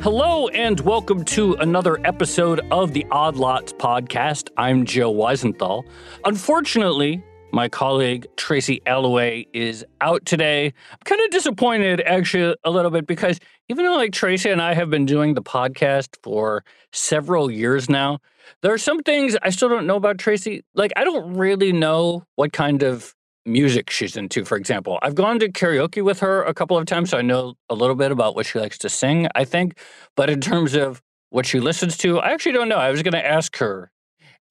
Hello and welcome to another episode of the Odd Lots podcast. I'm Joe Weisenthal. Unfortunately, my colleague Tracy Alloway is out today. I'm kind of disappointed, actually, a little bit, because even though Tracy and I have been doing the podcast for several years now, there are some things I still don't know about Tracy. I don't really know what kind of music she's into, for example. I've gone to karaoke with her a couple of times, so I know a little bit about what she likes to sing, I think. But in terms of what she listens to, I actually don't know. I was going to ask her.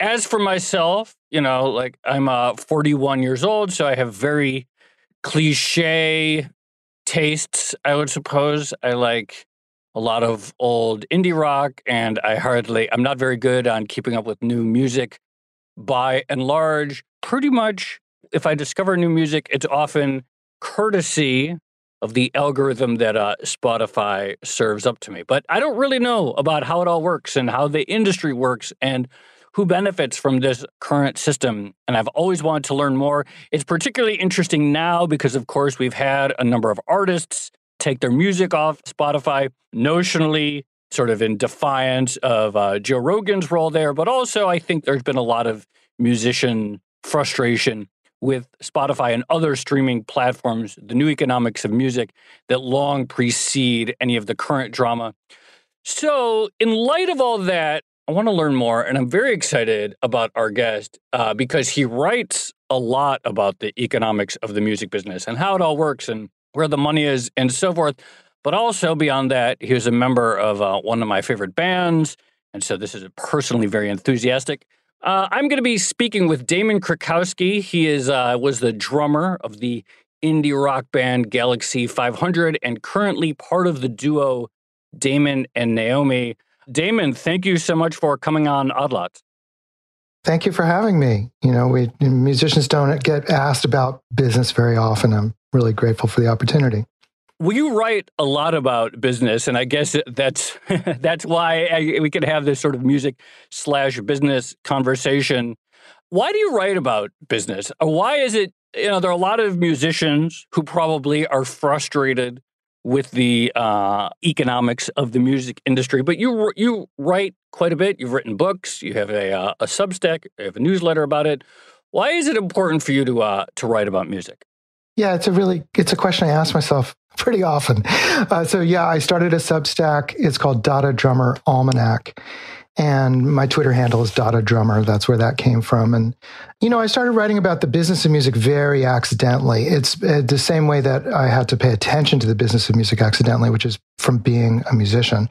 As for myself, I'm 41 years old, so I have very cliche tastes, I would suppose. I like a lot of old indie rock, and I'm not very good on keeping up with new music. By and large, pretty much, if I discover new music, it's often courtesy of the algorithm that Spotify serves up to me. But I don't really know about how it all works and how the industry works and who benefits from this current system. And I've always wanted to learn more. It's particularly interesting now because, of course, we've had a number of artists take their music off Spotify, notionally sort of in defiance of Joe Rogan's role there. But also, I think there's been a lot of musician frustration with Spotify and other streaming platforms, the new economics of music that long precede any of the current drama. So in light of all that, I want to learn more, and I'm very excited about our guest because he writes a lot about the economics of the music business and how it all works and where the money is and so forth. But also beyond that, he was a member of one of my favorite bands, and so this is personally very enthusiastic. I'm going to be speaking with Damon Krukowski. He was the drummer of the indie rock band Galaxie 500 and currently part of the duo Damon and Naomi. Damon, thank you so much for coming on Odd Lots. Thank you for having me. We musicians don't get asked about business very often. I'm really grateful for the opportunity. Well, you write a lot about business, and I guess that's why we could have this sort of music/business conversation. Why do you write about business? Or why is it, there are a lot of musicians who probably are frustrated with the economics of the music industry, but you write quite a bit. You've written books. You have a Substack. You have a newsletter about it. Why is it important for you to write about music? Yeah, it's a question I ask myself pretty often. I started a Substack. It's called Dada Drummer Almanac. And my Twitter handle is Dada Drummer. That's where that came from. And, I started writing about the business of music very accidentally. It's the same way that I had to pay attention to the business of music accidentally, which is from being a musician.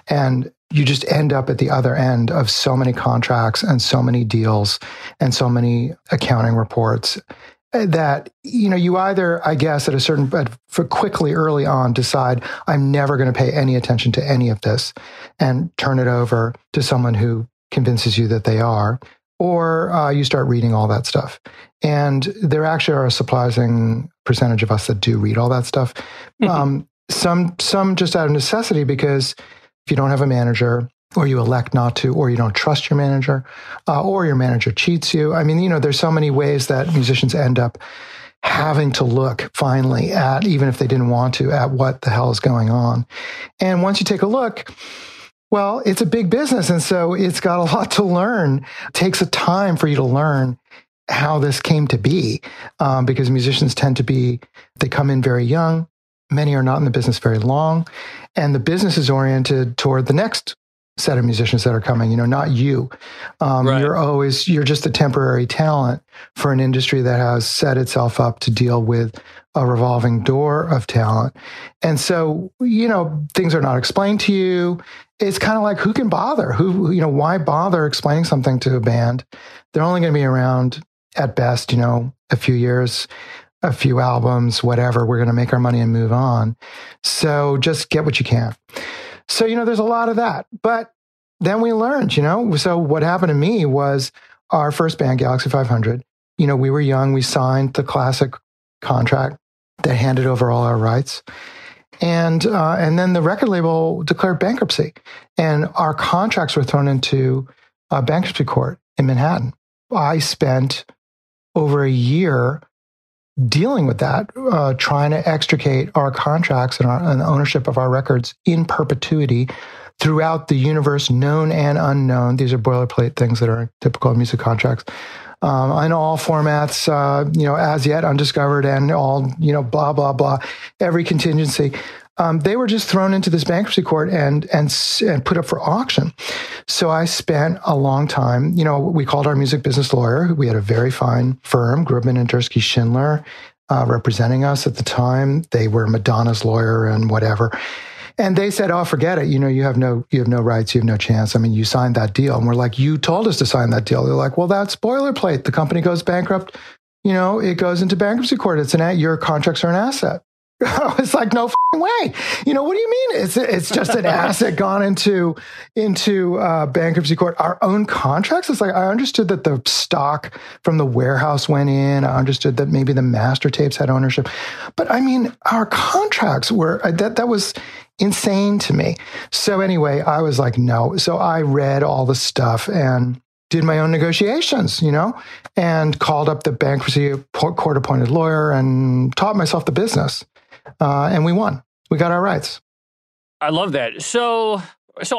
And you just end up at the other end of so many contracts and so many deals and so many accounting reports that, you either, I guess, quickly early on decide I'm never going to pay any attention to any of this and turn it over to someone who convinces you that they are, or you start reading all that stuff. And there actually are a surprising percentage of us that do read all that stuff. Some just out of necessity, because if you don't have a manager, or you elect not to, or you don't trust your manager, or your manager cheats you. I mean, there's so many ways that musicians end up having to look finally at, even if they didn't want to, at what the hell is going on. And once you take a look, well, it's a big business. And so it's got a lot to learn. It takes a time for you to learn how this came to be, because musicians they come in very young. Many are not in the business very long. And the business is oriented toward the next set of musicians that are coming, not you. Right. You're just a temporary talent for an industry that has set itself up to deal with a revolving door of talent. And so, things are not explained to you. It's kind of like, who can bother? Why bother explaining something to a band? They're only going to be around at best, a few years, a few albums, whatever. We're going to make our money and move on. So just get what you can. So, there's a lot of that. But then we learned, so what happened to me was our first band, Galaxie 500, we were young. We signed the classic contract that handed over all our rights. And then the record label declared bankruptcy. And our contracts were thrown into a bankruptcy court in Manhattan. I spent over a year dealing with that, trying to extricate our contracts and the ownership of our records in perpetuity throughout the universe, known and unknown. These are boilerplate things that are typical of music contracts. In all formats, as yet undiscovered and all, blah, blah, blah, every contingency. They were just thrown into this bankruptcy court and put up for auction. So I spent a long time, we called our music business lawyer. We had a very fine firm, Grubman and Dursky Schindler, representing us at the time. They were Madonna's lawyer and whatever. And they said, "Oh, forget it. You have no rights. You have no chance. I mean, you signed that deal." And we're like, "You told us to sign that deal." They're like, "Well, that's boilerplate. The company goes bankrupt. It goes into bankruptcy court. Your contracts are an asset." I was like, "No way. What do you mean? It's just an asset gone into bankruptcy court. Our own contracts." It's like, I understood that the stock from the warehouse went in. I understood that maybe the master tapes had ownership, but I mean, our contracts were that was insane to me. So anyway, I was like, no. So I read all the stuff and did my own negotiations, and called up the bankruptcy court-appointed lawyer and taught myself the business. And we won. We got our rights. I love that. So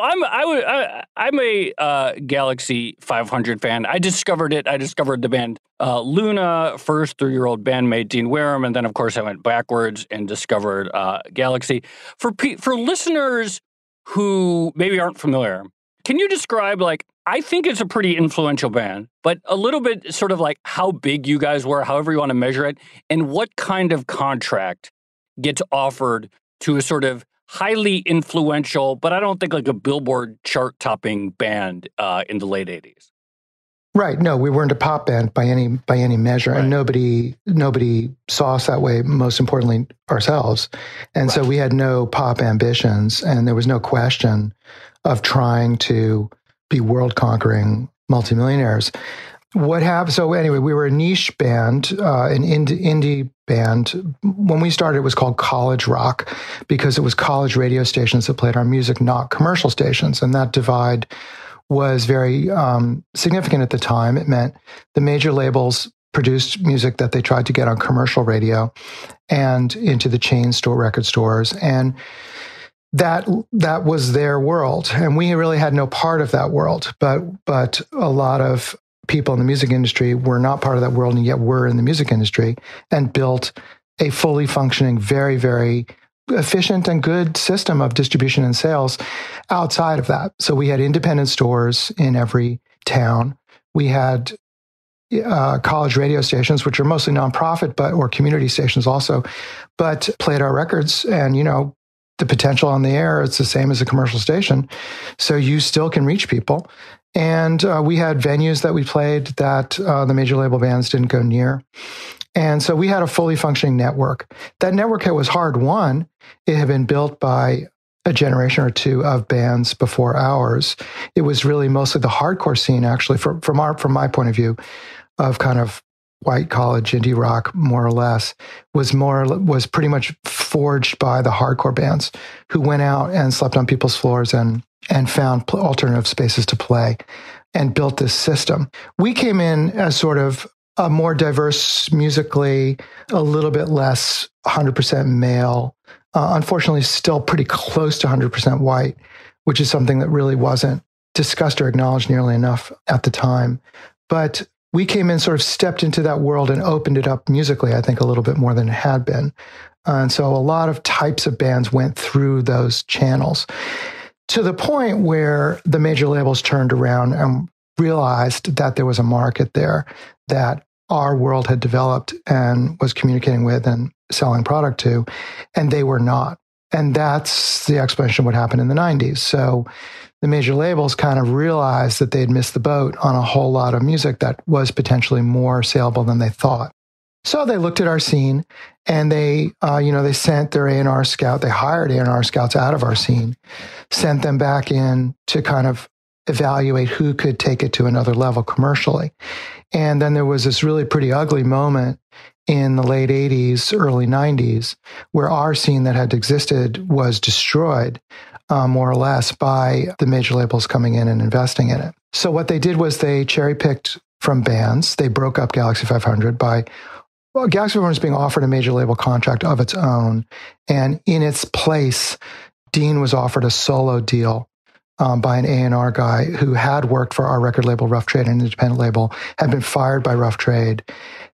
I'm a Galaxie 500 fan. I discovered it. I discovered the band Luna first, 3-year-old bandmate Dean Wareham, and then of course I went backwards and discovered Galaxie. For listeners who maybe aren't familiar, can you describe, I think it's a pretty influential band, but a little bit sort of like how big you guys were, however you want to measure it, and what kind of contract gets offered to a sort of highly influential, but I don't think like a Billboard chart-topping band in the late 80s. Right. No, we weren't a pop band by any measure, right. And nobody saw us that way. Most importantly, ourselves, and right. So we had no pop ambitions, and there was no question of trying to be world-conquering multimillionaires. What happened? So anyway, we were a niche band, an indie band. When we started, it was called college rock because it was college radio stations that played our music, not commercial stations. And that divide was very significant at the time. It meant the major labels produced music that they tried to get on commercial radio and into the chain store record stores. And that was their world. And we really had no part of that world. But a lot of people in the music industry were not part of that world and yet were in the music industry and built a fully functioning, very, very efficient and good system of distribution and sales outside of that. So we had independent stores in every town. We had college radio stations, which are mostly nonprofit, or community stations also, but played our records. And, the potential on the air, it's the same as a commercial station. So you still can reach people. And we had venues that we played that the major label bands didn't go near. And so we had a fully functioning network. That network was hard won. It had been built by a generation or two of bands before ours. It was really mostly the hardcore scene, actually, from my point of view, of kind of white college indie rock, more or less, was pretty much forged by the hardcore bands who went out and slept on people's floors and found alternative spaces to play and built this system. We came in as sort of a more diverse musically, a little bit less 100% male, unfortunately still pretty close to 100% white, which is something that really wasn't discussed or acknowledged nearly enough at the time. But we came in, sort of stepped into that world and opened it up musically, I think, a little bit more than it had been. And so a lot of types of bands went through those channels to the point where the major labels turned around and realized that there was a market there that our world had developed and was communicating with and selling product to, and they were not. And that's the explanation of what happened in the 90s. So the major labels kind of realized that they'd missed the boat on a whole lot of music that was potentially more saleable than they thought. So they looked at our scene and they sent their A&R scout. They hired A&R scouts out of our scene, sent them back in to kind of evaluate who could take it to another level commercially. And then there was this really pretty ugly moment in the late 80s, early 90s, where our scene that had existed was destroyed, more or less, by the major labels coming in and investing in it. So what they did was they cherry-picked from bands. They broke up Galaxie 500 by Well, Galaxie was being offered a major label contract of its own. And in its place, Dean was offered a solo deal by an A&R guy who had worked for our record label, Rough Trade, an independent label, had been fired by Rough Trade,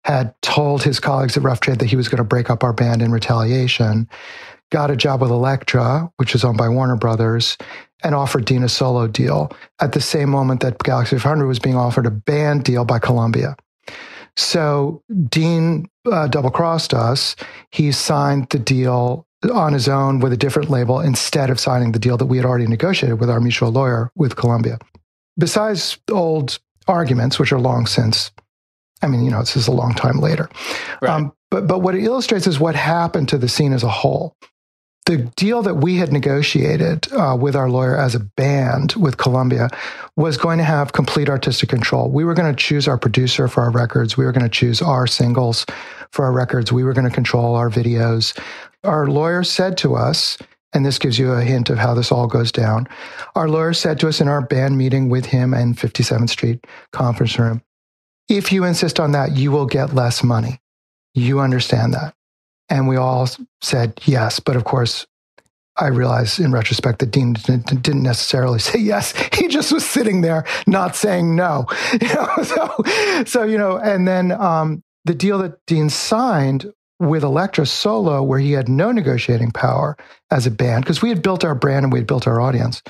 had told his colleagues at Rough Trade that he was going to break up our band in retaliation, got a job with Elektra, which is owned by Warner Brothers, and offered Dean a solo deal at the same moment that Galaxie 500 was being offered a band deal by Columbia. So Dean double-crossed us. He signed the deal on his own with a different label instead of signing the deal that we had already negotiated with our mutual lawyer with Columbia. Besides old arguments, which are long since, this is a long time later. Right. But what it illustrates is what happened to the scene as a whole. The deal that we had negotiated with our lawyer as a band with Columbia was going to have complete artistic control. We were going to choose our producer for our records. We were going to choose our singles for our records. We were going to control our videos. Our lawyer said to us, and this gives you a hint of how this all goes down. Our lawyer said to us in our band meeting with him in 57th Street conference room, if you insist on that, you will get less money. You understand that. And we all said yes. But of course, I realize in retrospect that Dean didn't necessarily say yes. He just was sitting there not saying no. And then the deal that Dean signed with Elektra solo, where he had no negotiating power as a band, because we had built our brand and we had built our audience,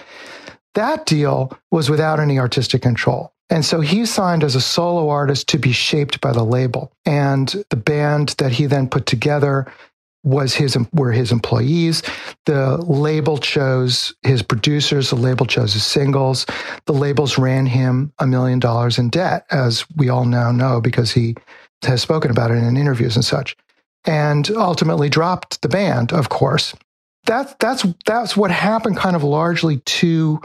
that deal was without any artistic control. And so he signed as a solo artist to be shaped by the label. And the band that he then put together were his employees. The label chose his producers. The label chose his singles. The labels ran him $1 million in debt, as we all now know, because he has spoken about it in interviews and such. And ultimately dropped the band, of course. That's what happened kind of largely to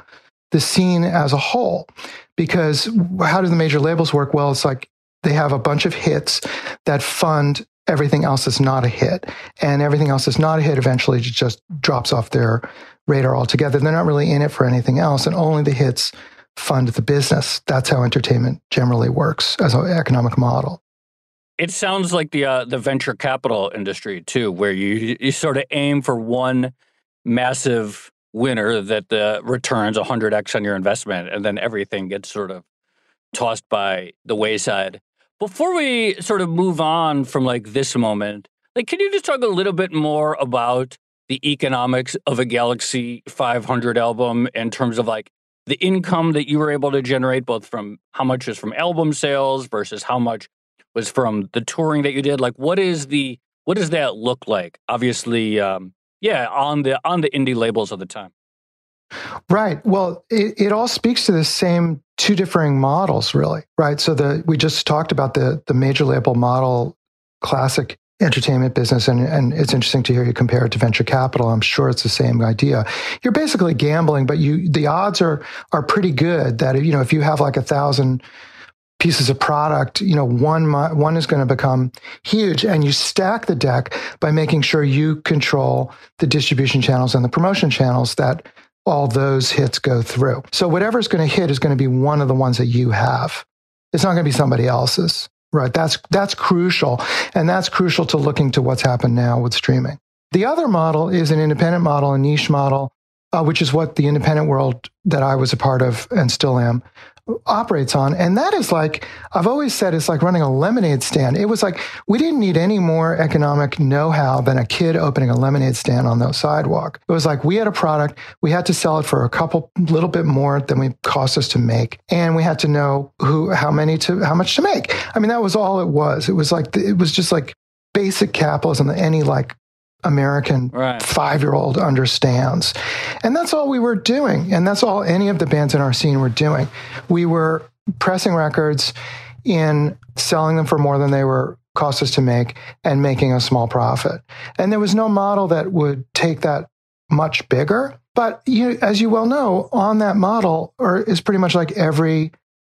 the scene as a whole. Because how do the major labels work? Well, it's like they have a bunch of hits that fund everything else that's not a hit. And everything else that's not a hit eventually just drops off their radar altogether. They're not really in it for anything else. And only the hits fund the business. That's how entertainment generally works as an economic model. It sounds like the venture capital industry, too, where you sort of aim for one massive winner that returns 100x on your investment, and then everything gets sort of tossed by the wayside. Before we sort of move on from this moment, can you just talk a little bit more about the economics of a Galaxie 500 album in terms of the income that you were able to generate, both from how much is from album sales versus how much was from the touring that you did? What does that look like? Obviously, on the indie labels of the time. Right. Well, it all speaks to the same two differing models, really. Right. So we just talked about the major label model, classic entertainment business, and it's interesting to hear you compare it to venture capital. I'm sure it's the same idea. You're basically gambling, but the odds are pretty good that if you have 1,000 pieces of product, one is going to become huge, and you stack the deck by making sure you control the distribution channels and the promotion channels that all those hits go through. So whatever's going to hit is going to be one of the ones that you have. It's not going to be somebody else's, right? That's crucial, and that's crucial to looking to what's happened now with streaming. The other model is an independent model, a niche model, which is what the independent world that I was a part of and still am operates on. And that is I've always said, it's like running a lemonade stand. It was we didn't need any more economic know-how than a kid opening a lemonade stand on the sidewalk. It was we had a product, we had to sell it for a little bit more than it cost us to make. And we had to know how much to make. That was all it was. It was it was just basic capitalism that any American 5-year-old understands. And that's all we were doing. And that's all any of the bands in our scene were doing. We were pressing records in selling them for more than they were cost us to make and making a small profit. And there was no model that would take that much bigger. But as you well know, on that model is pretty much every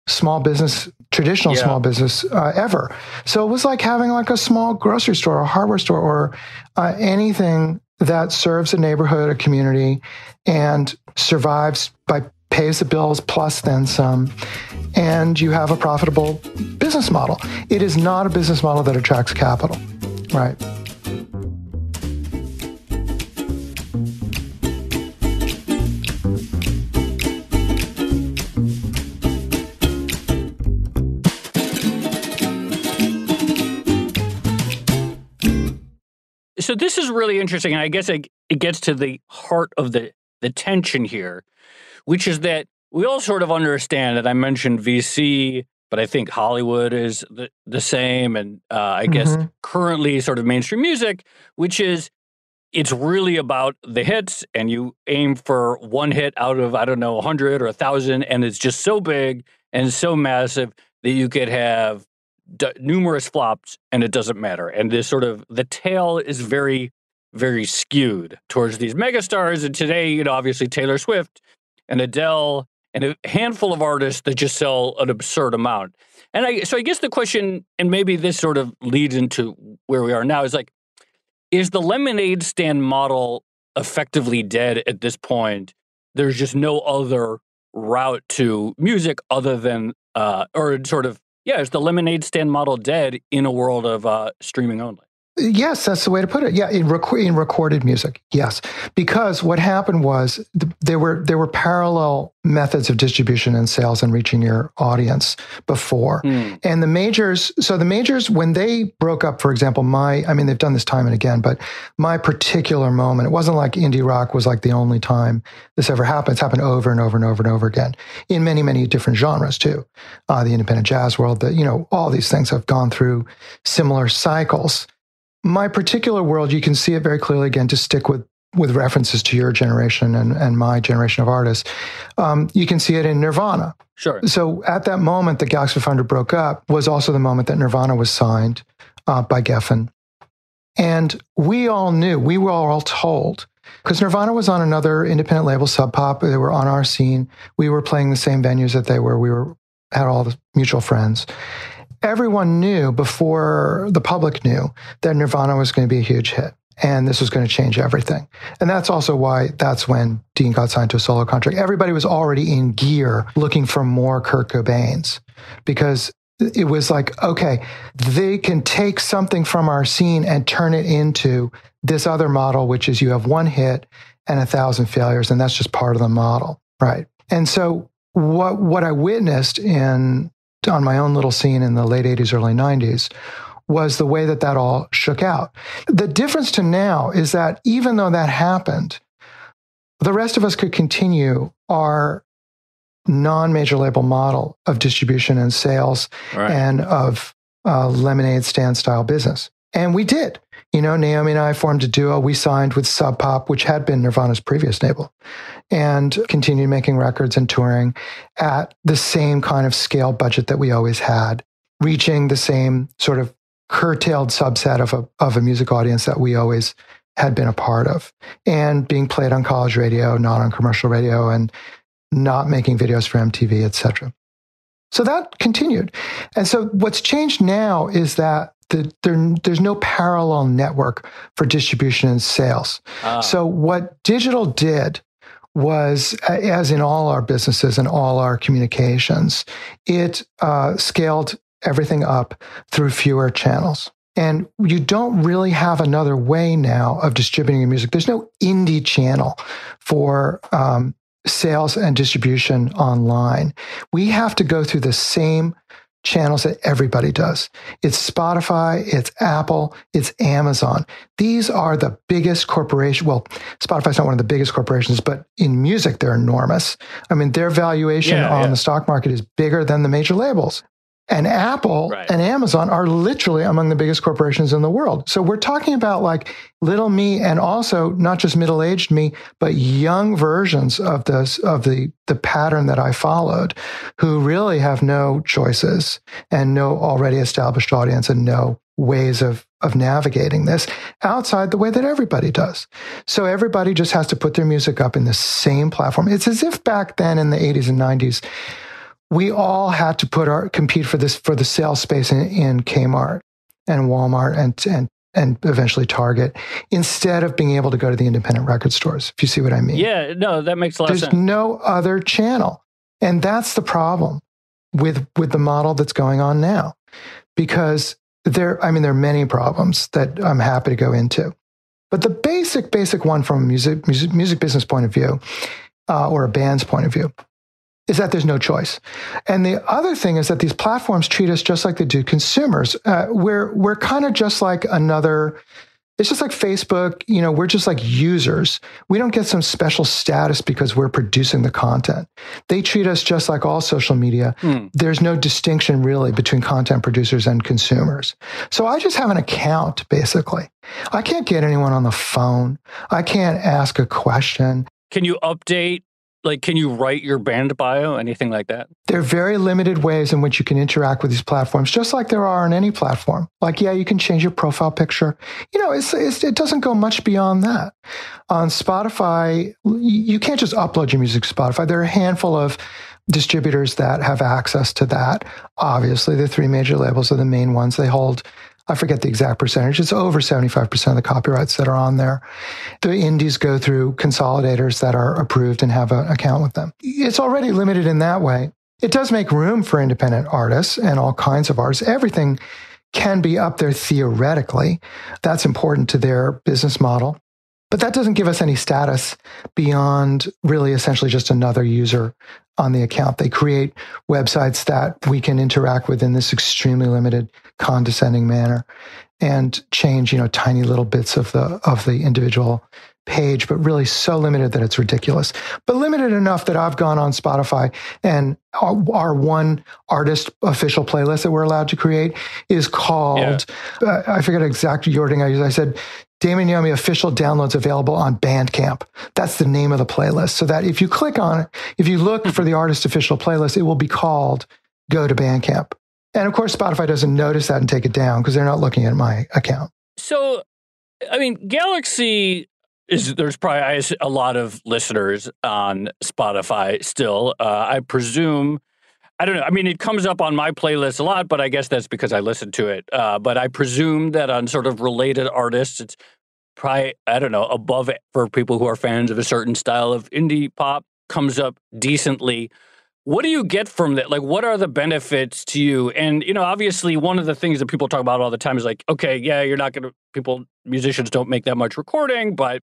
small business, traditional small business ever. So it was like having a small grocery store or hardware store or anything that serves a neighborhood, a community, and survives by pays the bills plus then some, and you have a profitable business model. It is not a business model that attracts capital, right? So this is really interesting, and I guess it gets to the heart of the tension here, which is that we all sort of understand that I mentioned VC, but I think Hollywood is the same, and I guess currently sort of mainstream music, which is it's really about the hits, and you aim for one hit out of, 100 or 1,000, and it's just so big and so massive that you could have numerous flops and it doesn't matter. And this sort of the tail is very, very skewed towards these megastars. And today, obviously Taylor Swift and Adele and a handful of artists that just sell an absurd amount. And so I guess the question, and maybe this sort of leads into where we are now, is like, is the lemonade stand model effectively dead at this point? There's just no other route to music other than, is the lemonade stand model dead in a world of streaming only? Yes, that's the way to put it. Yeah, in recorded music, yes. Because what happened was there were parallel methods of distribution and sales and reaching your audience before. And the majors, when they broke up, for example, they've done this time and again, but my particular moment, it wasn't like indie rock was like the only time this ever happened. It's happened over and over and over and over again in many, many different genres too. The independent jazz world, all these things have gone through similar cycles. My particular world, you can see it very clearly, again, to stick with references to your generation and my generation of artists. You can see it in Nirvana. Sure. So at that moment, the Galaxie 500 broke up was also the moment that Nirvana was signed by Geffen. And we all knew, we were all told, because Nirvana was on another independent label, Sub Pop. They were on our scene. We were playing the same venues that they were. We had all the mutual friends. Everyone knew before the public knew that Nirvana was going to be a huge hit and this was going to change everything. And that's also why that's when Dean got signed to a solo contract. Everybody was already in gear looking for more Kurt Cobains because it was like, okay, they can take something from our scene and turn it into this other model, which is you have one hit and 1,000 failures. And that's just part of the model. Right. And so what I witnessed on my own little scene in the late 80s, early 90s, was the way that all shook out. The difference to now is that even though that happened, the rest of us could continue our non-major label model of distribution and sales and of lemonade stand style business. And we did. Naomi and I formed a duo. We signed with Sub Pop, which had been Nirvana's previous label, and continued making records and touring at the same kind of scale budget that we always had, reaching the same sort of curtailed subset of a music audience that we always had been a part of, and being played on college radio, not on commercial radio, and not making videos for MTV, etc. So that continued. And so what's changed now is that there's no parallel network for distribution and sales. So what digital did was, as in all our businesses and all our communications, it scaled everything up through fewer channels. And you don't really have another way now of distributing your music. There's no indie channel for sales and distribution online. We have to go through the same channels that everybody does. It's Spotify, it's Apple, it's Amazon. These are the biggest corporations. Well, Spotify's not one of the biggest corporations, but in music, they're enormous. I mean, their valuation on the stock market is bigger than the major labels. And Apple and Amazon are literally among the biggest corporations in the world. So we're talking about like little me, and also not just middle-aged me, but young versions of the pattern that I followed, who really have no choices and no already established audience and no ways of navigating this outside the way that everybody does. So everybody just has to put their music up in the same platform. It's as if back then in the 80s and 90s, we all had to compete for the sales space in Kmart and Walmart and eventually Target, instead of being able to go to the independent record stores, if you see what I mean. Yeah, no, that makes a lot of sense. There's no other channel. And that's the problem with the model that's going on now. Because there are many problems that I'm happy to go into. But the basic one from a music business point of view, or a band's point of view, is that there's no choice. And the other thing is that these platforms treat us just like they do consumers. We're kind of just like it's just like Facebook, we're just like users. We don't get some special status because we're producing the content. They treat us just like all social media. There's no distinction really between content producers and consumers. So I just have an account, basically. I can't get anyone on the phone. I can't ask a question. Can you update? Can you write your band bio, anything like that? There are very limited ways in which you can interact with these platforms, just like there are on any platform. You can change your profile picture. It doesn't go much beyond that. On Spotify, you can't just upload your music to Spotify. There are a handful of distributors that have access to that. Obviously, the three major labels are the main ones. They hold, I forget the exact percentage. It's over 75% of the copyrights that are on there. The indies go through consolidators that are approved and have an account with them. It's already limited in that way. It does make room for independent artists and all kinds of artists. Everything can be up there theoretically. That's important to their business model. But that doesn't give us any status beyond really essentially just another user on the account. They create websites that we can interact with in this extremely limited, condescending manner and change, tiny little bits of the individual page, but really so limited that it's ridiculous. But limited enough that I've gone on Spotify and our one artist official playlist that we're allowed to create is called, I forget exact wording I used. I said, Damon and Naomi official downloads available on Bandcamp. That's the name of the playlist. So that if you click on it, if you look for the artist official playlist, it will be called Go to Bandcamp. And of course, Spotify doesn't notice that and take it down because they're not looking at my account. So, Galaxie there's probably a lot of listeners on Spotify still. I presume, I don't know. It comes up on my playlist a lot, but I guess that's because I listen to it. But I presume that on sort of related artists, it's probably, I don't know, above it for people who are fans of a certain style of indie pop, comes up decently. What do you get from that? What are the benefits to you? And, obviously one of the things that people talk about all the time is okay, yeah, you're not going to, musicians don't make that much recording, but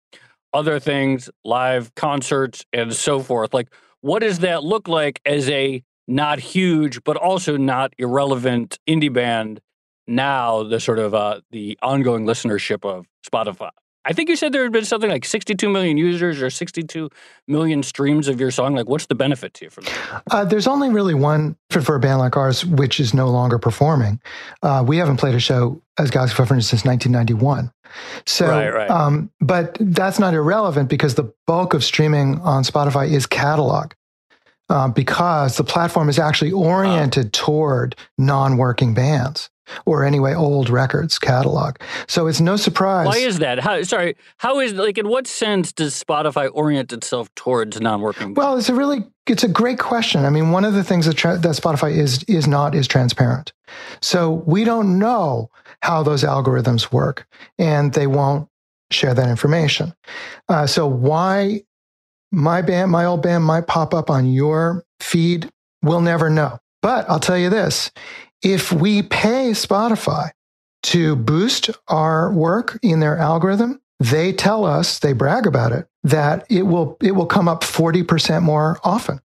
other things, live concerts and so forth. What does that look like as a not huge, but also not irrelevant indie band now, the sort of the ongoing listenership of Spotify? I think you said there had been something like 62 million users or 62 million streams of your song. What's the benefit to you from that? There's only really one for a band like ours, which is no longer performing. We haven't played a show as Galaxie since 1991. So, right. But that's not irrelevant because the bulk of streaming on Spotify is catalog. Because the platform is actually oriented toward non-working bands, or anyway, old records catalog. So it's no surprise. Why is that? How is, in what sense does Spotify orient itself towards non-working bands? Well, it's a great question. One of the things that Spotify is transparent. So we don't know how those algorithms work, and they won't share that information. So why my old band might pop up on your feed, we'll never know. But I'll tell you this, if we pay Spotify to boost our work in their algorithm, they tell us, they brag about it, that it will come up 40% more often.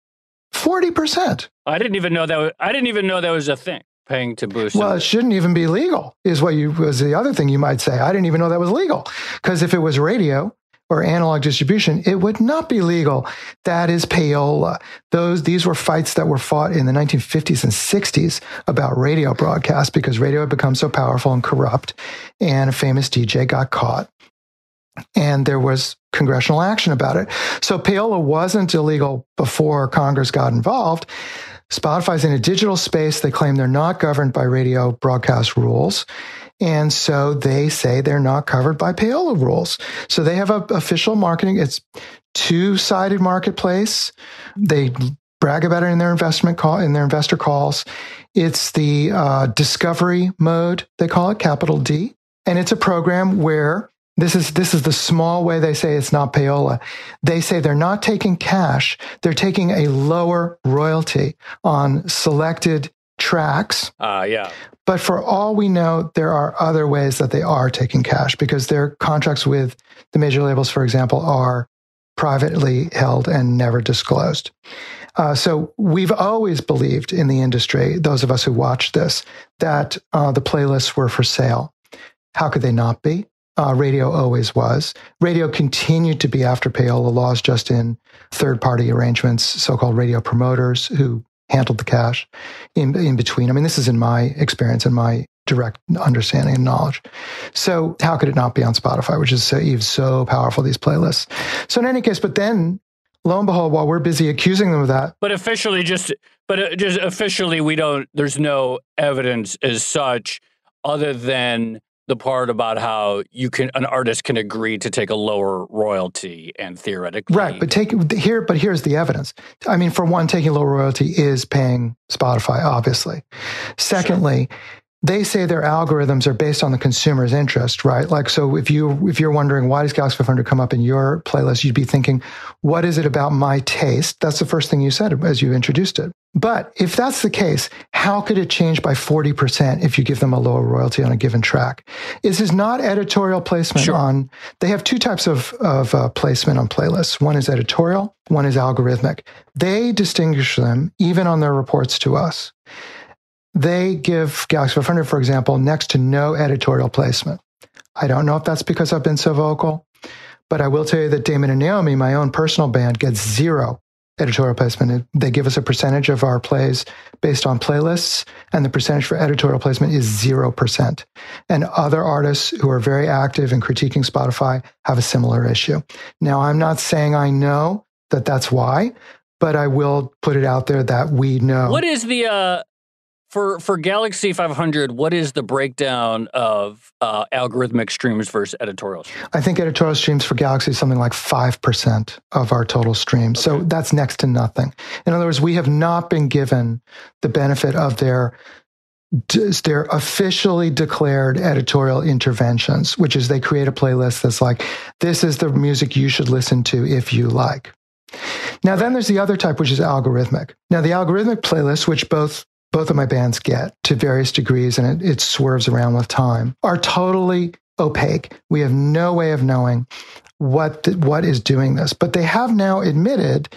40%. I didn't even know that was a thing, paying to boost. Well, it shouldn't even be legal, was the other thing you might say. I didn't even know that was legal. Because if it was radio or analog distribution, it would not be legal. That is payola. These were fights that were fought in the 1950s and 60s about radio broadcast because radio had become so powerful and corrupt, and a famous DJ got caught. And there was congressional action about it. So payola wasn't illegal before Congress got involved. Spotify's in a digital space. They claim they're not governed by radio broadcast rules. And so they say they're not covered by payola rules. So they have official marketing. It's two-sided marketplace. They brag about it in their investor calls. It's the discovery mode, they call it, capital D. And it's a program where this is the small way they say it's not payola. They say they're not taking cash. They're taking a lower royalty on selected tracks. Yeah. But for all we know, there are other ways that they are taking cash because their contracts with the major labels, for example, are privately held and never disclosed. So we've always believed in the industry, those of us who watch this, that the playlists were for sale. How could they not be? Radio always was. Radio continued to be after payola laws, just in third-party arrangements, so-called radio promoters who handled the cash in between. I mean, this is in my experience and my direct understanding and knowledge. So how could it not be on Spotify, which is so powerful, these playlists? So in any case, but then lo and behold, while we're busy accusing them of that. But officially, we don't, there's no evidence as such other than the part about how an artist can agree to take a lower royalty and theoretically. Right. But here's the evidence. I mean, for one, taking low royalty is paying Spotify, obviously. Secondly, sure, they say their algorithms are based on the consumer's interest, right? Like, so if you're wondering why does Galaxie 500 come up in your playlist, you'd be thinking, what is it about my taste? That's the first thing you said as you introduced it. But if that's the case, how could it change by 40% if you give them a lower royalty on a given track? This is not editorial placement. Sure. They have two types of placement on playlists. One is editorial, one is algorithmic. They distinguish them even on their reports to us. They give Galaxie 500, for example, next to no editorial placement. I don't know if that's because I've been so vocal, but I will tell you that Damon and Naomi, my own personal band, gets zero editorial placement. They give us a percentage of our plays based on playlists, and the percentage for editorial placement is 0%. And other artists who are very active in critiquing Spotify have a similar issue. Now, I'm not saying I know that that's why, but I will put it out there that we know. What is the... For Galaxie 500, what is the breakdown of algorithmic streams versus editorial streams? I think editorial streams for Galaxie is something like 5% of our total streams. Okay. So that's next to nothing. In other words, we have not been given the benefit of their officially declared editorial interventions, which is they create a playlist that's like, this is the music you should listen to if you like. Now, then there's the other type, which is algorithmic. Now, the algorithmic playlist, which both of my bands get to various degrees, and it swerves around with time, are totally opaque. We have no way of knowing what is doing this. But they have now admitted,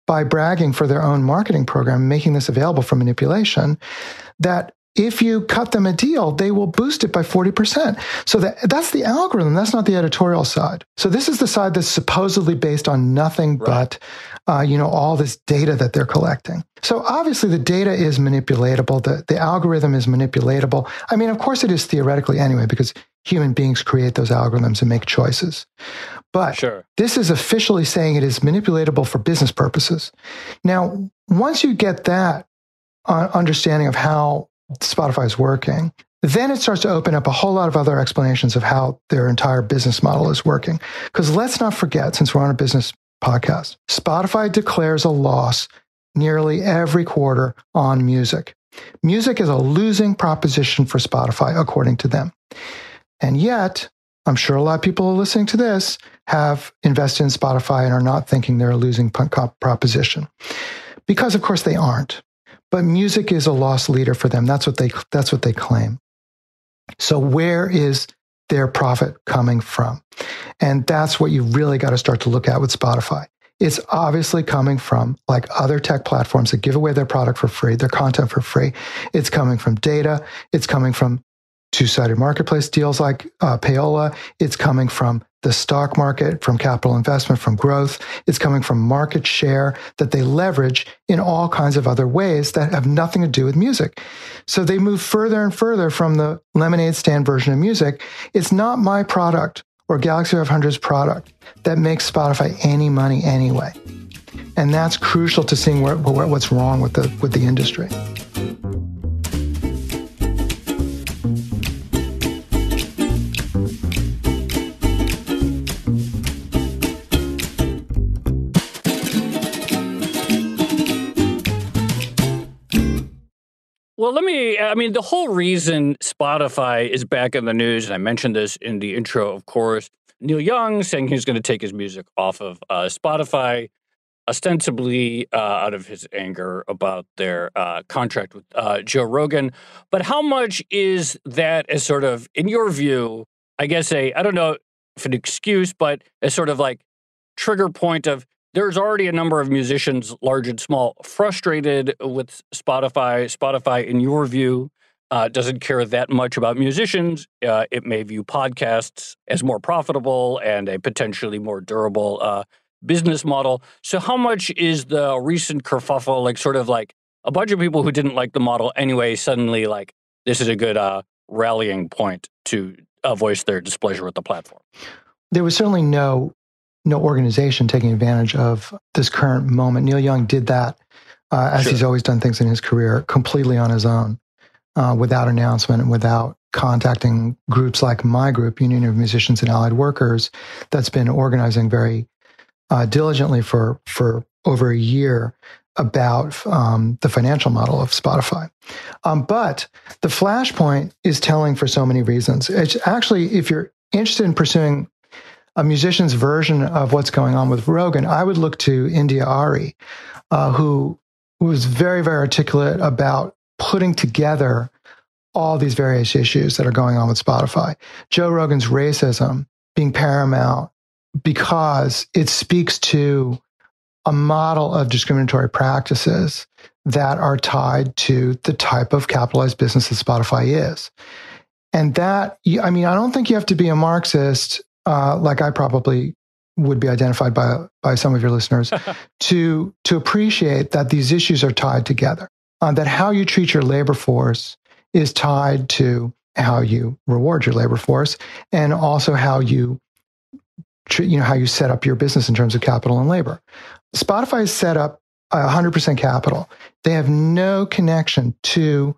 by bragging for their own marketing program, making this available for manipulation, that if you cut them a deal, they will boost it by 40%. So that's the algorithm. That's not the editorial side. So this is the side that's supposedly based on nothing but, all this data that they're collecting. So obviously the data is manipulatable. The algorithm is manipulatable. I mean, of course it is theoretically anyway, because human beings create those algorithms and make choices. But sure, this is officially saying it is manipulatable for business purposes. Now, once you get that understanding of how Spotify is working, then it starts to open up a whole lot of other explanations of how their entire business model is working. Because let's not forget, since we're on a business podcast, Spotify declares a loss nearly every quarter on music. Music is a losing proposition for Spotify, according to them. And yet, I'm sure a lot of people listening to this have invested in Spotify and are not thinking they're a losing proposition. Because, of course, they aren't. But music is a loss leader for them. That's what they claim. So where is their profit coming from? And that's what you really got to start to look at with Spotify. It's obviously coming from, like other tech platforms that give away their product for free, their content for free. It's coming from data. It's coming from two-sided marketplace deals like payola. It's coming from the stock market, from capital investment, from growth. It's coming from market share that they leverage in all kinds of other ways that have nothing to do with music. So they move further and further from the lemonade stand version of music. It's not my product or Galaxie 500's product that makes Spotify any money anyway. And that's crucial to seeing what's wrong with the industry. Well, the whole reason Spotify is back in the news, and I mentioned this in the intro, of course, Neil Young saying he's going to take his music off of Spotify, ostensibly out of his anger about their contract with Joe Rogan. But how much is that as sort of, in your view, I guess I don't know if an excuse, but a sort of like trigger point of there's already a number of musicians, large and small, frustrated with Spotify. Spotify, in your view, doesn't care that much about musicians. It may view podcasts as more profitable and a potentially more durable business model. So how much is the recent kerfuffle, like sort of like a bunch of people who didn't like the model anyway, suddenly like this is a good rallying point to voice their displeasure with the platform? There was certainly no organization taking advantage of this current moment. Neil Young did that, as he's always done things in his career, completely on his own, without announcement and without contacting groups like my group, Union of Musicians and Allied Workers, that's been organizing very diligently for over a year about the financial model of Spotify. But the Flashpoint is telling for so many reasons. It's actually, if you're interested in pursuing a musician's version of what's going on with Rogan, I would look to India Ari, who was very, very articulate about putting together all these various issues that are going on with Spotify. Joe Rogan's racism being paramount because it speaks to a model of discriminatory practices that are tied to the type of capitalized business that Spotify is. And that, I don't think you have to be a Marxist, like I probably would be identified by some of your listeners, to appreciate that these issues are tied together. That how you treat your labor force is tied to how you reward your labor force, and also how you set up your business in terms of capital and labor. Spotify is set up 100% capital. They have no connection to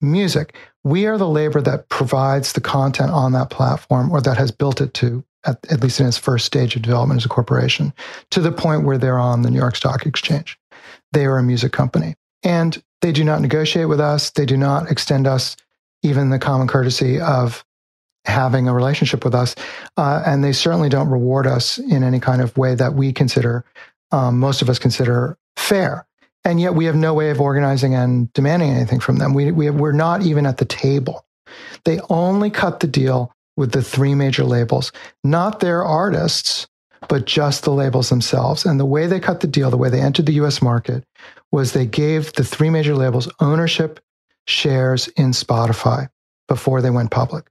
music. We are the labor that provides the content on that platform, or that has built it to, at least in its first stage of development as a corporation, to the point where they're on the New York Stock Exchange. They are a music company. And they do not negotiate with us. They do not extend us even the common courtesy of having a relationship with us. And they certainly don't reward us in any kind of way that we consider, most of us consider fair. And yet we have no way of organizing and demanding anything from them. We're not even at the table. They only cut the deal with the three major labels, not their artists, but just the labels themselves. And the way they cut the deal, the way they entered the US market, was they gave the three major labels ownership shares in Spotify before they went public.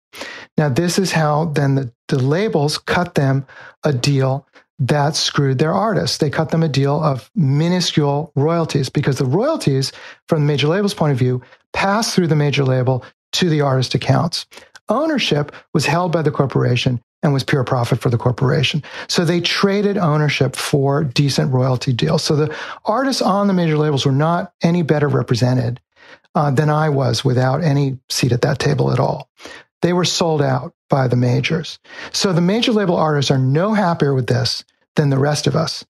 Now, this is how then the labels cut them a deal that screwed their artists. They cut them a deal of minuscule royalties, because the royalties, from the major label's point of view, pass through the major label to the artist accounts. Ownership was held by the corporation and was pure profit for the corporation. So they traded ownership for decent royalty deals. So the artists on the major labels were not any better represented than I was, without any seat at that table at all. They were sold out by the majors. So the major label artists are no happier with this than the rest of us.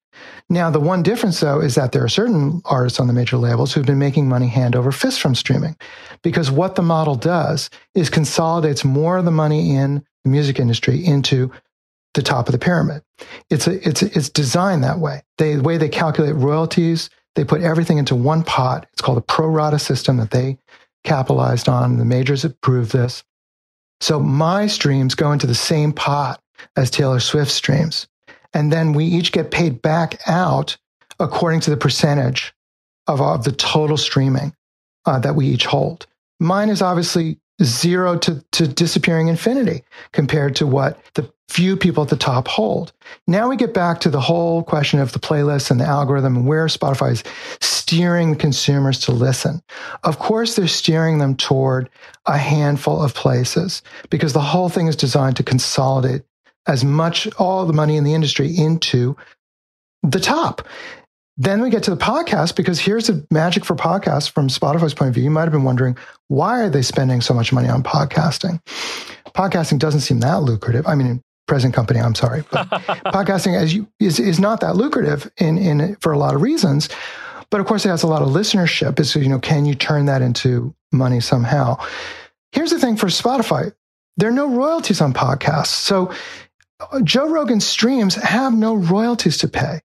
Now, the one difference, though, is that there are certain artists on the major labels who've been making money hand over fist from streaming, because what the model does is consolidates more of the money in the music industry into the top of the pyramid. It's designed that way. The way they calculate royalties, they put everything into one pot. It's called a pro rata system that they capitalized on. The majors approved this. So my streams go into the same pot as Taylor Swift's streams. And then we each get paid back out according to the percentage of the total streaming that we each hold. Mine is obviously zero to disappearing infinity compared to what the few people at the top hold. Now we get back to the whole question of the playlist and the algorithm and where Spotify is steering consumers to listen. Of course, they're steering them toward a handful of places, because the whole thing is designed to consolidate as much, all the money in the industry into the top. Then we get to the podcast, because here's the magic for podcasts from Spotify's point of view. You might have been wondering, why are they spending so much money on podcasting doesn't seem that lucrative. I mean, present company, I'm sorry. But podcasting is not that lucrative for a lot of reasons. But of course, it has a lot of listenership. So, can you turn that into money somehow? Here's the thing for Spotify. There are no royalties on podcasts. So Joe Rogan's streams have no royalties to pay,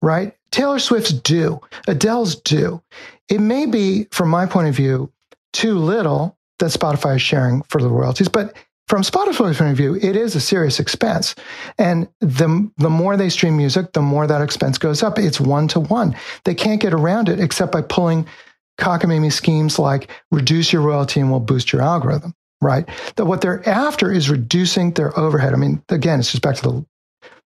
right? Taylor Swift's do. Adele's do. It may be, from my point of view, too little that Spotify is sharing for the royalties, but from Spotify's point of view, it is a serious expense. And the more they stream music, the more that expense goes up. It's 1-to-1. They can't get around it except by pulling cockamamie schemes like reduce your royalty and we'll boost your algorithm, right? That what they're after is reducing their overhead. I mean, again, it's just back to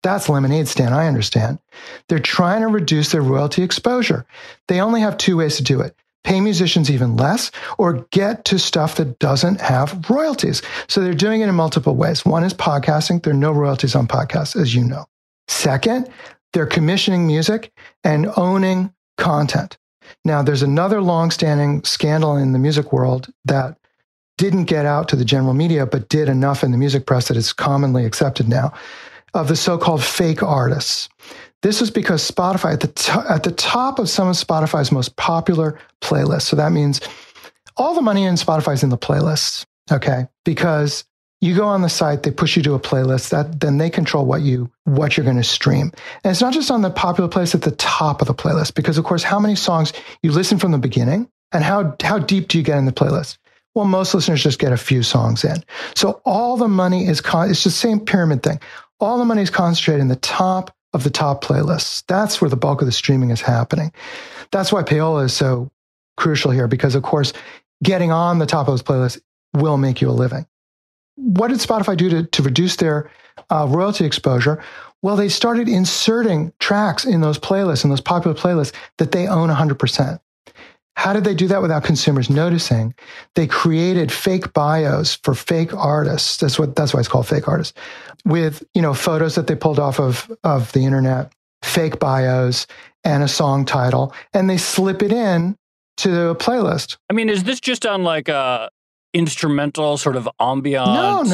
that's lemonade stand, I understand. They're trying to reduce their royalty exposure. They only have two ways to do it. Pay musicians even less, or get to stuff that doesn't have royalties. So they're doing it in multiple ways. One is podcasting. There are no royalties on podcasts, as you know. Second, they're commissioning music and owning content. Now, there's another longstanding scandal in the music world that didn't get out to the general media, but did enough in the music press that it's commonly accepted now, of the so-called fake artists. This was because Spotify, at the top of some of Spotify's most popular playlists, so that means all the money in Spotify is in the playlists, okay? Because you go on the site, they push you to a playlist, then they control what you're going to stream. And it's not just on the popular playlist at the top of the playlist, because of course, how many songs you listen from the beginning, and how deep do you get in the playlist? Well, most listeners just get a few songs in. So all the money is, it's the same pyramid thing. All the money is concentrated in the top of the top playlists. That's where the bulk of the streaming is happening. That's why payola is so crucial here, because of course, getting on the top of those playlists will make you a living. What did Spotify do to reduce their royalty exposure? Well, they started inserting tracks in those playlists, in those popular playlists that they own 100%. How did they do that without consumers noticing? They created fake bios for fake artists. That's why it's called fake artists, with photos that they pulled off of the internet, fake bios, and a song title, and they slip it in to a playlist. I mean, is this just on like a instrumental sort of ambiance?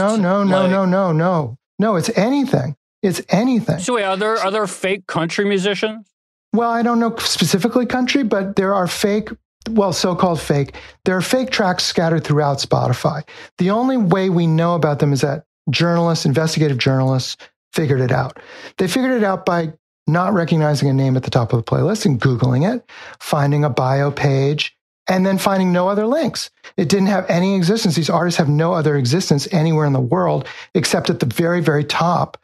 No. It's anything. It's anything. So wait, are there fake country musicians? Well, I don't know specifically country, but there are fake. Well, so-called fake. There are fake tracks scattered throughout Spotify. The only way we know about them is that investigative journalists figured it out. They figured it out by not recognizing a name at the top of the playlist and Googling it, finding a bio page, and then finding no other links. It didn't have any existence. These artists have no other existence anywhere in the world except at the very, very top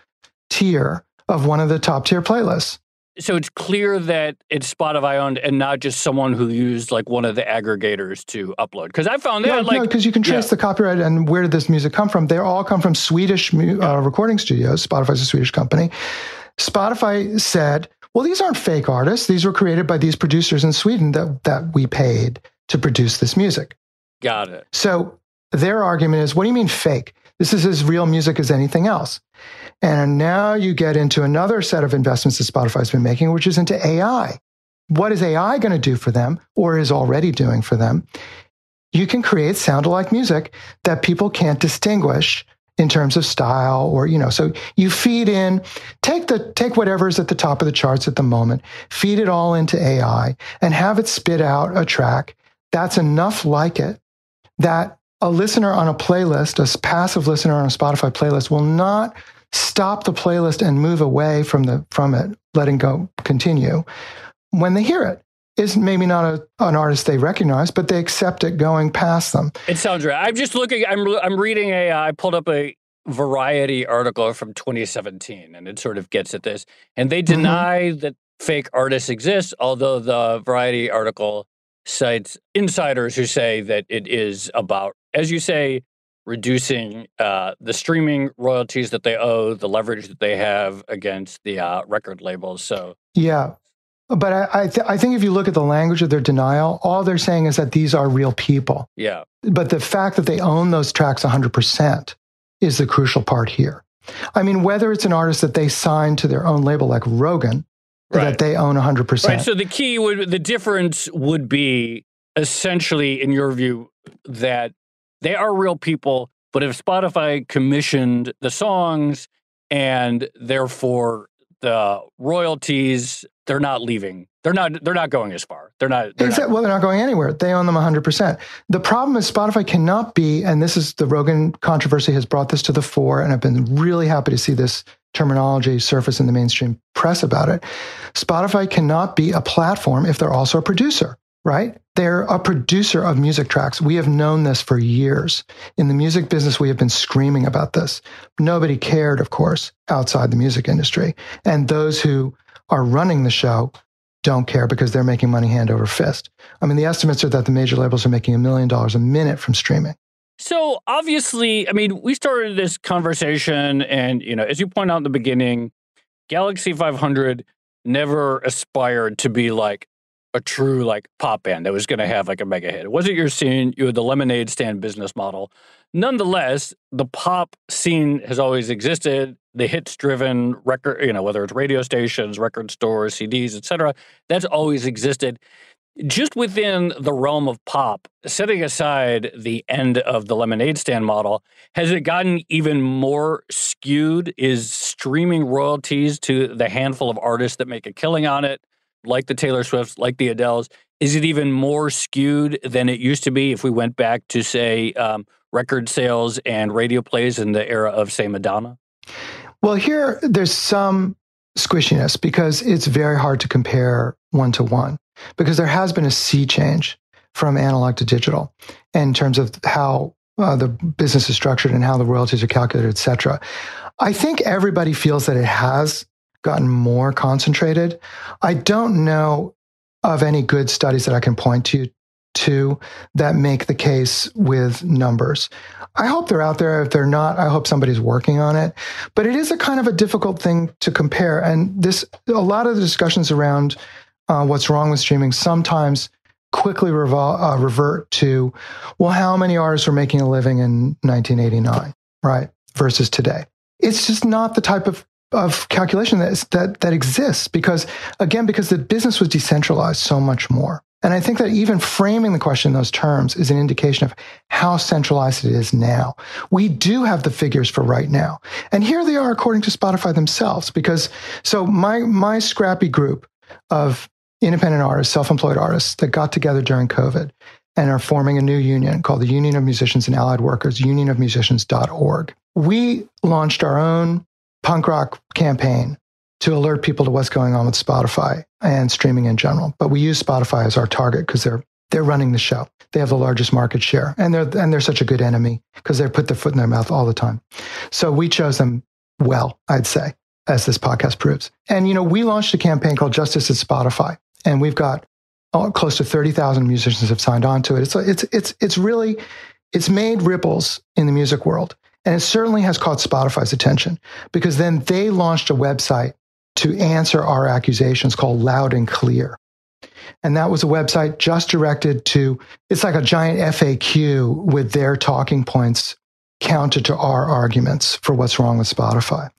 tier of one of the top tier playlists. So it's clear that it's Spotify owned and not just someone who used like one of the aggregators to upload. Because I found that because you can trace the copyright and where did this music come from. They all come from Swedish recording studios. Spotify's a Swedish company. Spotify said, well, these aren't fake artists. These were created by these producers in Sweden that we paid to produce this music. Got it. So their argument is, what do you mean fake? This is as real music as anything else. And now you get into another set of investments that Spotify's been making, which is into AI. What is AI going to do for them, or is already doing for them? You can create sound-alike music that people can't distinguish in terms of style, or, so you feed in, take whatever's at the top of the charts at the moment, feed it all into AI, and have it spit out a track that's enough like it that a listener on a playlist, a passive listener on a Spotify playlist, will not stop the playlist and move away from it, letting go, continue. When they hear it, is maybe not an artist they recognize, but they accept it going past them. It sounds right. I'm just looking. I'm reading I pulled up a Variety article from 2017, and it sort of gets at this. And they deny that fake artists exist, although the Variety article cites insiders who say that it is about, as you say, reducing the streaming royalties that they owe, the leverage that they have against the record labels. So yeah, but I think if you look at the language of their denial, all they're saying is that these are real people. Yeah. But the fact that they own those tracks 100% is the crucial part here. I mean, whether it's an artist that they signed to their own label like Rogan, that they own 100%. Right. So the difference would be essentially, in your view, that they are real people, but if Spotify commissioned the songs and therefore the royalties, they're not leaving. They're not going as far. They're not going anywhere. They own them 100%. The problem is Spotify cannot be, and this is the Rogan controversy has brought this to the fore, and I've been really happy to see this terminology surface in the mainstream press about it. Spotify cannot be a platform if they're also a producer, right? They're a producer of music tracks. We have known this for years. In the music business, we have been screaming about this. Nobody cared, of course, outside the music industry. And those who are running the show don't care because they're making money hand over fist. I mean, the estimates are that the major labels are making $1 million a minute from streaming. So obviously, I mean, we started this conversation and, as you point out in the beginning, Galaxie 500 never aspired to be like a true pop band that was going to have a mega hit. It wasn't your scene. You had the lemonade stand business model. Nonetheless, the pop scene has always existed. The hits-driven record, whether it's radio stations, record stores, CDs, et cetera, that's always existed. Just within the realm of pop, setting aside the end of the lemonade stand model, has it gotten even more skewed? Is streaming royalties to the handful of artists that make a killing on it, like the Taylor Swifts, like the Adeles, is it even more skewed than it used to be if we went back to, say, record sales and radio plays in the era of, say, Madonna? Well, here there's some squishiness because it's very hard to compare one-to-one because there has been a sea change from analog to digital in terms of how the business is structured and how the royalties are calculated, et cetera. I think everybody feels that it has gotten more concentrated. I don't know of any good studies that I can point to that make the case with numbers. I hope they're out there. If they're not, I hope somebody's working on it. But it is a kind of a difficult thing to compare. And a lot of the discussions around what's wrong with streaming sometimes quickly revert to, well, how many artists were making a living in 1989, right, versus today? It's just not the type of calculation that exists because the business was decentralized so much more. And I think that even framing the question in those terms is an indication of how centralized it is now. We do have the figures for right now. And here they are according to Spotify themselves, so my scrappy group of independent artists, self-employed artists that got together during COVID and are forming a new union called the Union of Musicians and Allied Workers, unionofmusicians.org. We launched our own punk rock campaign to alert people to what's going on with Spotify and streaming in general. But we use Spotify as our target because they're running the show. They have the largest market share, and they're such a good enemy because they put their foot in their mouth all the time. So we chose them well, I'd say, as this podcast proves. And we launched a campaign called Justice at Spotify, and we've got close to 30,000 musicians have signed on to it. It's made ripples in the music world, and it certainly has caught Spotify's attention because then they launched a website to answer our accusations called Loud and Clear. And that was a website just directed to, it's like a giant FAQ with their talking points counter to our arguments for what's wrong with Spotify.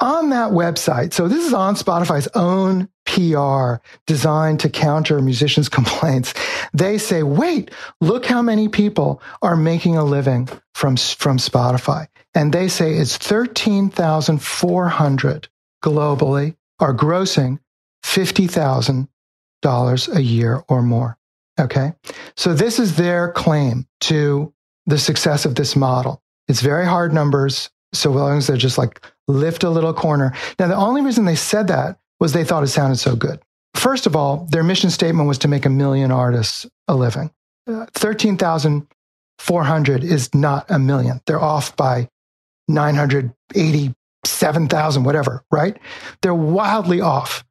On that website, so this is on Spotify's own PR designed to counter musicians' complaints. They say, wait, look how many people are making a living from Spotify. And they say it's 13,400 globally are grossing $50,000 a year or more. Okay. So this is their claim to the success of this model. It's very hard numbers. So long as they're just lift a little corner. Now, the only reason they said that was they thought it sounded so good. First of all, their mission statement was to make 1 million artists a living. 13,400 is not 1 million. They're off by 987,000, whatever, right? They're wildly off.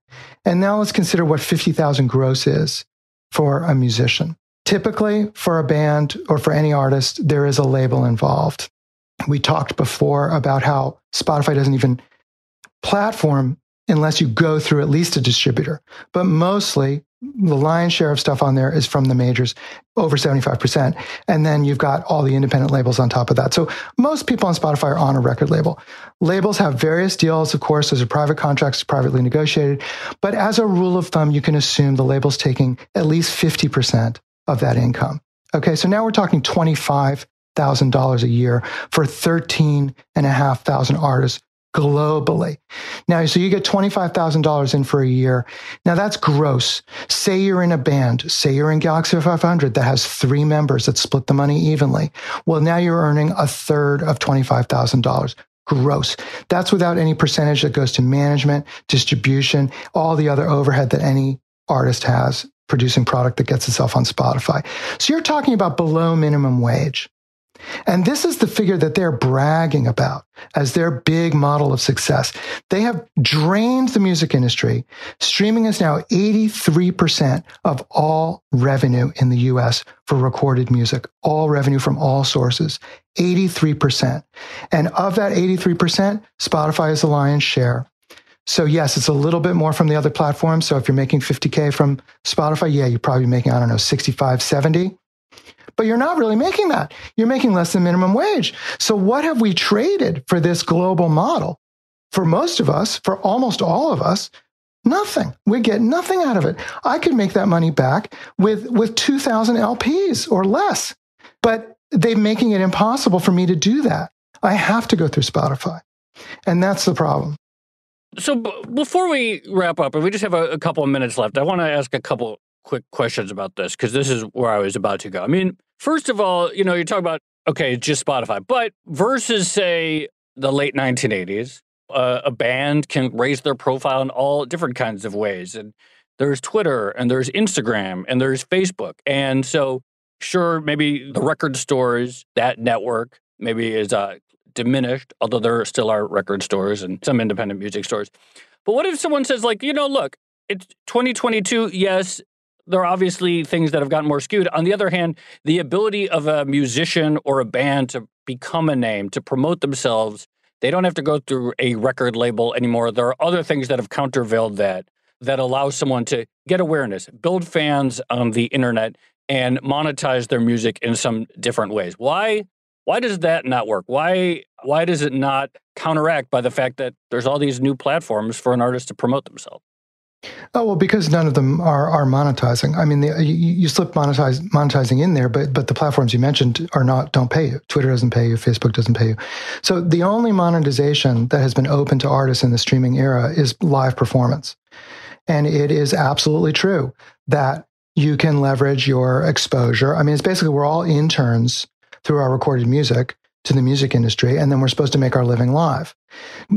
And now let's consider what 50,000 gross is for a musician. Typically, for a band or for any artist, there is a label involved. We talked before about how Spotify doesn't even platform unless you go through at least a distributor. But mostly, the lion's share of stuff on there is from the majors, over 75%. And then you've got all the independent labels on top of that. So most people on Spotify are on a record label. Labels have various deals. Of course, those are private contracts, privately negotiated. But as a rule of thumb, you can assume the label's taking at least 50% of that income. Okay, so now we're talking $25,000 a year for 13,500 artists globally. Now, so you get $25,000 in for a year. Now that's gross. Say you're in a band, say you're in Galaxie 500 that has 3 members that split the money evenly. Well, now you're earning a third of $25,000 gross. That's without any percentage that goes to management, distribution, all the other overhead that any artist has producing product that gets itself on Spotify. So you're talking about below minimum wage. And this is the figure that they're bragging about as their big model of success. They have drained the music industry. Streaming is now 83% of all revenue in the US for recorded music, all revenue from all sources, 83%. And of that 83%, Spotify is the lion's share. So yes, it's a little bit more from the other platforms. So if you're making 50K from Spotify, yeah, you're probably making, 65, 70. But you're not really making that. You're making less than minimum wage. So what have we traded for this global model? For most of us, for almost all of us, nothing. We get nothing out of it. I could make that money back with 2,000 LPs or less. But they're making it impossible for me to do that. I have to go through Spotify. And that's the problem. So before we wrap up, and we just have a couple of minutes left, I want to ask a couple quick questions about this, because this is where I was about to go. I mean, first of all, you talk about, okay, just Spotify, but versus, say, the late 1980s, a band can raise their profile in all different kinds of ways. And there's Twitter, and there's Instagram, and there's Facebook. And so, sure, maybe the record stores, that network, maybe is diminished, although there still are record stores and some independent music stores. But what if someone says, like, look, it's 2022, yes, there are obviously things that have gotten more skewed. On the other hand, the ability of a musician or a band to become a name, to promote themselves, they don't have to go through a record label anymore. There are other things that have countervailed that allow someone to get awareness, build fans on the internet, and monetize their music in some different ways. Why does that not work? Why does it not counteract by the fact that there's all these new platforms for an artist to promote themselves? Oh, well, because none of them are monetizing. I mean, you slip monetizing in there, but the platforms you mentioned don't pay you. Twitter doesn't pay you. Facebook doesn't pay you. So the only monetization that has been open to artists in the streaming era is live performance. And it is absolutely true that you can leverage your exposure. I mean, it's basically we're all interns through our recorded music to the music industry, and then we're supposed to make our living live.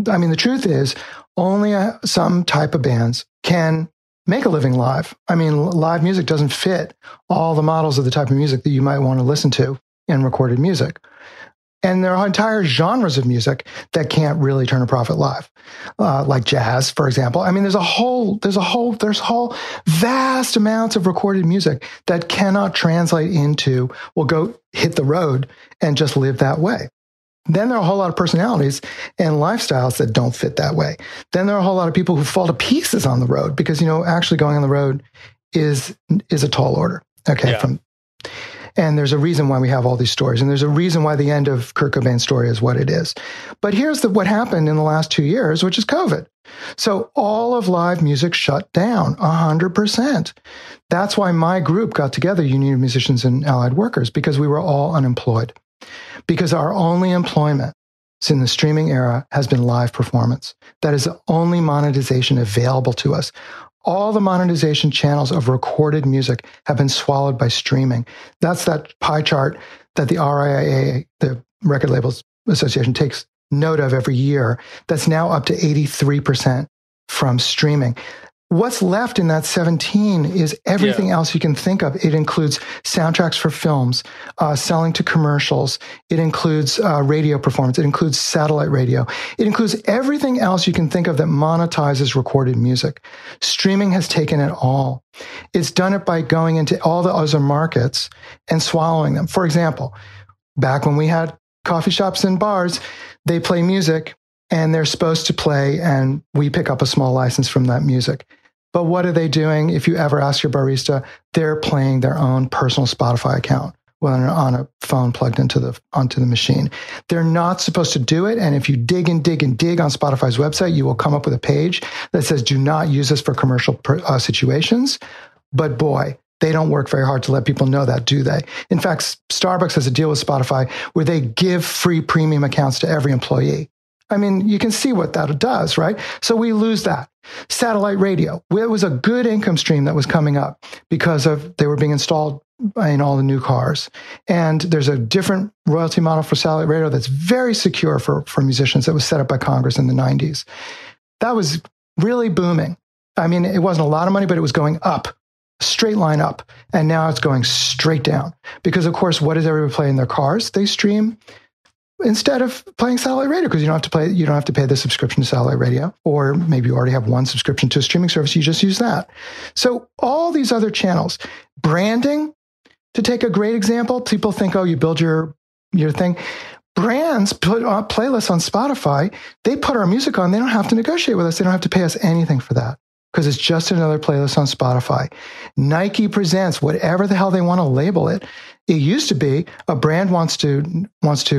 I mean, the truth is only some type of bands can make a living live. I mean, live music doesn't fit all the models of the type of music that you might want to listen to in recorded music. And there are entire genres of music that can't really turn a profit live, like jazz, for example. I mean, there's whole vast amounts of recorded music that cannot translate into, well, go hit the road and just live that way. Then there are a whole lot of personalities and lifestyles that don't fit that way. Then there are a whole lot of people who fall to pieces on the road because, actually going on the road is a tall order. Okay. Yeah. And there's a reason why we have all these stories. And there's a reason why the end of Kurt Cobain's story is what it is. But here's what happened in the last 2 years, which is COVID. So all of live music shut down 100%. That's why my group got together, Union of Musicians and Allied Workers, because we were all unemployed. Because our only employment in the streaming era has been live performance. That is the only monetization available to us. All the monetization channels of recorded music have been swallowed by streaming. That's that pie chart that the RIAA, the Record Labels Association, takes note of every year. That's now up to 83% from streaming. What's left in that 17 is everything else you can think of. It includes soundtracks for films, selling to commercials. It includes radio performance. It includes satellite radio. It includes everything else you can think of that monetizes recorded music. Streaming has taken it all. It's done it by going into all the other markets and swallowing them. For example, back when we had coffee shops and bars, they play music and they're supposed to play, and we pick up a small license from that music. But what are they doing? If you ever ask your barista, they're playing their own personal Spotify account on a phone plugged onto the machine. They're not supposed to do it. And if you dig on Spotify's website, you will come up with a page that says, do not use this for commercial situations. But boy, they don't work very hard to let people know that, do they? In fact, Starbucks has a deal with Spotify where they give free premium accounts to every employee. I mean, you can see what that does, right? So we lose that. Satellite radio. It was a good income stream that was coming up because they were being installed in all the new cars. And there's a different royalty model for satellite radio that's very secure for musicians that was set up by Congress in the 90s. That was really booming. I mean, it wasn't a lot of money, but it was going up, straight line up. And now it's going straight down. Because, of course, what does everybody play in their cars? They stream instead of playing satellite radio, because you don't have to pay the subscription to satellite radio, or maybe you already have one subscription to a streaming service, you just use that. So all these other channels, branding, to take a great example, people think, oh, you build your thing. Brands put on playlists on Spotify, they put our music on, they don't have to negotiate with us, they don't have to pay us anything for that, because it's just another playlist on Spotify. Nike presents whatever the hell they want to label it. It used to be a brand wants to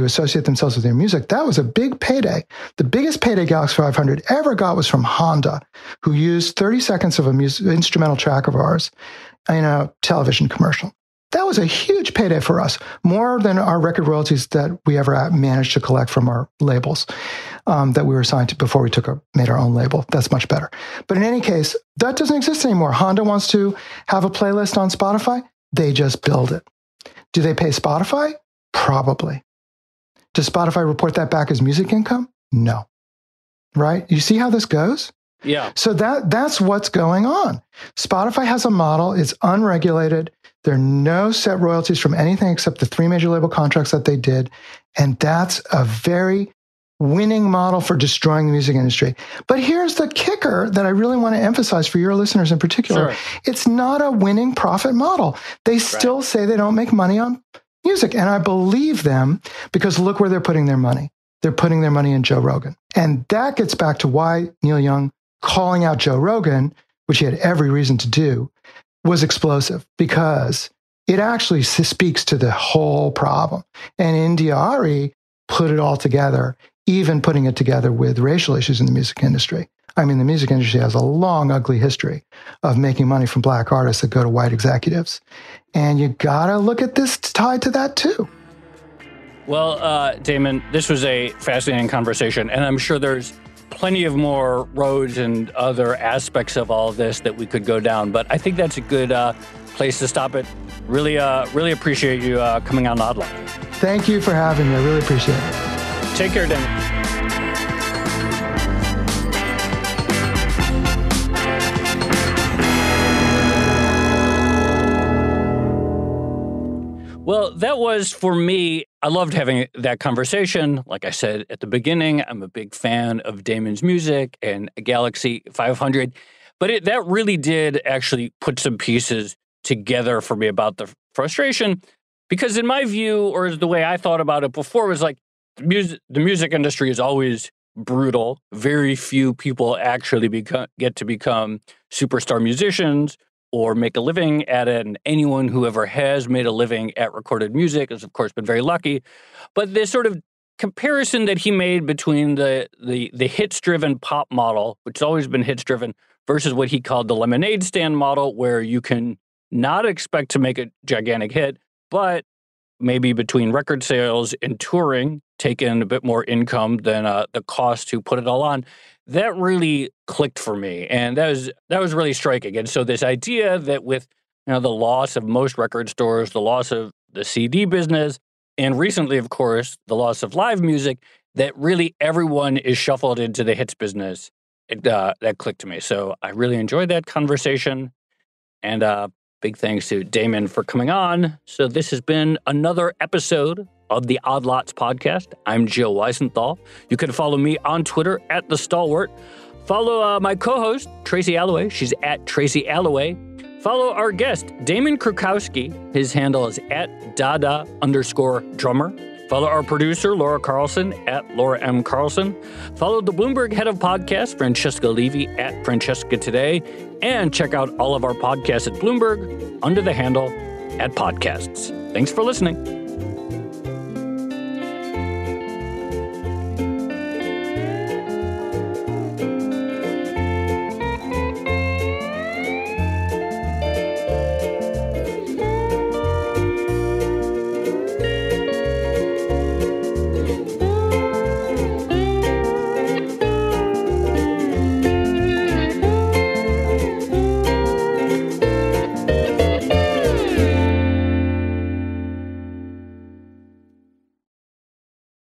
associate themselves with their music. That was a big payday. The biggest payday Galaxie 500 ever got was from Honda, who used 30 seconds of an instrumental track of ours in a television commercial. That was a huge payday for us, more than our record royalties that we ever managed to collect from our labels that we were assigned to before we made our own label. That's much better. But in any case, that doesn't exist anymore. Honda wants to have a playlist on Spotify. They just build it. Do they pay Spotify? Probably. Does Spotify report that back as music income? No. Right? You see how this goes? Yeah. So that's what's going on. Spotify has a model. It's unregulated. There are no set royalties from anything except the 3 major label contracts that they did. And that's a very winning model for destroying the music industry. But here's the kicker that I really want to emphasize for your listeners in particular. Sure. It's not a winning profit model. They still say they don't make money on music. And I believe them, because look where they're putting their money. They're putting their money in Joe Rogan. And that gets back to why Neil Young calling out Joe Rogan, which he had every reason to do, was explosive, because it actually speaks to the whole problem. And Indiari put it all together, even putting it together with racial issues in the music industry. I mean, the music industry has a long, ugly history of making money from black artists that go to white executives. And you got to look at this tied to that too. Well, Damon, this was a fascinating conversation, and I'm sure there's plenty of more roads and other aspects of all of this that we could go down, but I think that's a good place to stop it. Really appreciate you coming on Odd Lot. Thank you for having me. I really appreciate it. Take care, Damon. Well, that was, for me, I loved having that conversation. Like I said at the beginning, I'm a big fan of Damon's music and Galaxie 500. But that really did actually put some pieces together for me about the frustration. Because in my view, or the way I thought about it before, was like the music industry is always brutal. Very few people actually get to become superstar musicians or make a living at it, and anyone who ever has made a living at recorded music has, of course, been very lucky. But this sort of comparison that he made between the hits-driven pop model, which has always been hits-driven, versus what he called the lemonade stand model, where you can not expect to make a gigantic hit, but maybe between record sales and touring, take in a bit more income than the cost to put it all on. That really clicked for me, and that was really striking. And so this idea that with the loss of most record stores, the loss of the CD business, and recently, of course, the loss of live music, that really everyone is shuffled into the hits business. That clicked to me. So I really enjoyed that conversation, and big thanks to Damon for coming on. So this has been another episode of the Odd Lots podcast. I'm Joe Weisenthal. You can follow me on Twitter at The Stalwart. Follow my co-host, Tracy Alloway. She's at Tracy Alloway. Follow our guest, Damon Krukowski. His handle is at Dada_drummer. Follow our producer, Laura Carlson, at Laura M. Carlson. Follow the Bloomberg head of podcast, Francesca Levy, at Francesca Today. And check out all of our podcasts at Bloomberg under the handle @podcasts. Thanks for listening.